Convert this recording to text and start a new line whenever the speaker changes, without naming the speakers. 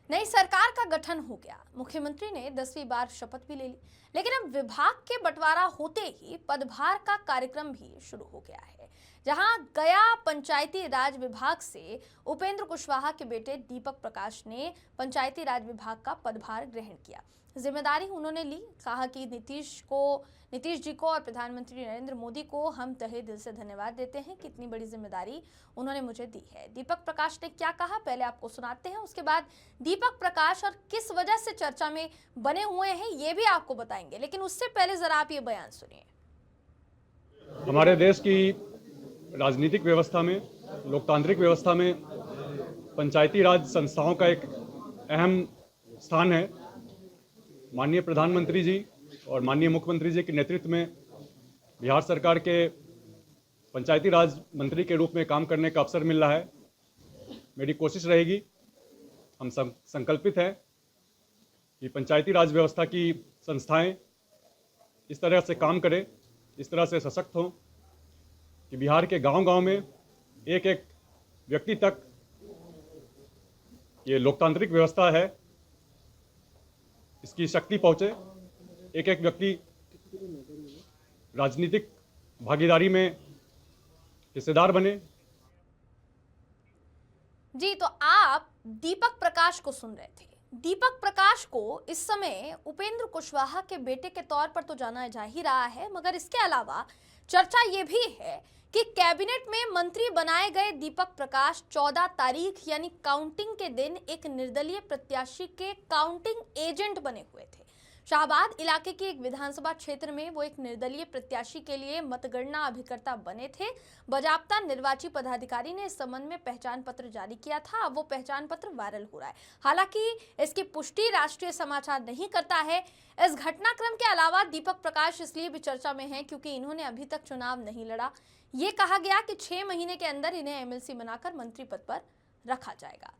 नई सरकार का गठन हो गया। मुख्यमंत्री ने 10वीं बार शपथ भी ले ली, लेकिन अब विभाग के बंटवारा होते ही पदभार का कार्यक्रम भी शुरू हो गया है। जहां गया पंचायती राज विभाग से उपेंद्र कुशवाहा के बेटे दीपक प्रकाश ने पंचायती राज विभाग का पदभार ग्रहण किया। जिम्मेदारी उन्होंने ली। कहा कि नीतीश जी को और प्रधानमंत्री नरेंद्र मोदी को हम तहे दिल से धन्यवाद देते हैं कि इतनी बड़ी जिम्मेदारी उन्होंने मुझे दी है। दीपक प्रकाश ने क्या कहा पहले आपको सुनाते हैं, उसके बाद दीपक प्रकाश और किस वजह से चर्चा में बने हुए हैं ये भी आपको बताएंगे, लेकिन उससे पहले जरा आप ये बयान सुनिए।
हमारे देश की राजनीतिक व्यवस्था में, लोकतांत्रिक व्यवस्था में पंचायती राज संस्थाओं का एक अहम स्थान है। माननीय प्रधानमंत्री जी और माननीय मुख्यमंत्री जी के नेतृत्व में बिहार सरकार के पंचायती राज मंत्री के रूप में काम करने का अवसर मिल रहा है। मेरी कोशिश रहेगी, हम संकल्पित हैं कि पंचायती राज व्यवस्था की संस्थाएं इस तरह से काम करें, इस तरह से सशक्त हों कि बिहार के गांव-गांव में एक एक व्यक्ति तक ये लोकतांत्रिक व्यवस्था है इसकी शक्ति पहुंचे, एक एक व्यक्ति राजनीतिक भागीदारी में हिस्सेदार बने।
जी, तो आप दीपक प्रकाश को सुन रहे थे। दीपक प्रकाश को इस समय उपेंद्र कुशवाहा के बेटे के तौर पर तो जाना जा ही रहा है, मगर इसके अलावा चर्चा ये भी है कि कैबिनेट में मंत्री बनाए गए दीपक प्रकाश 14 तारीख यानी काउंटिंग के दिन एक निर्दलीय प्रत्याशी के काउंटिंग एजेंट बने हुए थे। शाहबाद इलाके के एक विधानसभा क्षेत्र में वो एक निर्दलीय प्रत्याशी के लिए मतगणना अभिकर्ता बने थे। बजाप्ता निर्वाची पदाधिकारी ने इस संबंध में पहचान पत्र जारी किया था। अब वो पहचान पत्र वायरल हो रहा है। हालांकि इसकी पुष्टि राष्ट्रीय समाचार नहीं करता है। इस घटनाक्रम के अलावा दीपक प्रकाश इसलिए भी चर्चा में है क्योंकि इन्होंने अभी तक चुनाव नहीं लड़ा। ये कहा गया कि 6 महीने के अंदर इन्हें एमएलसी बनाकर मंत्री पद पर रखा जाएगा।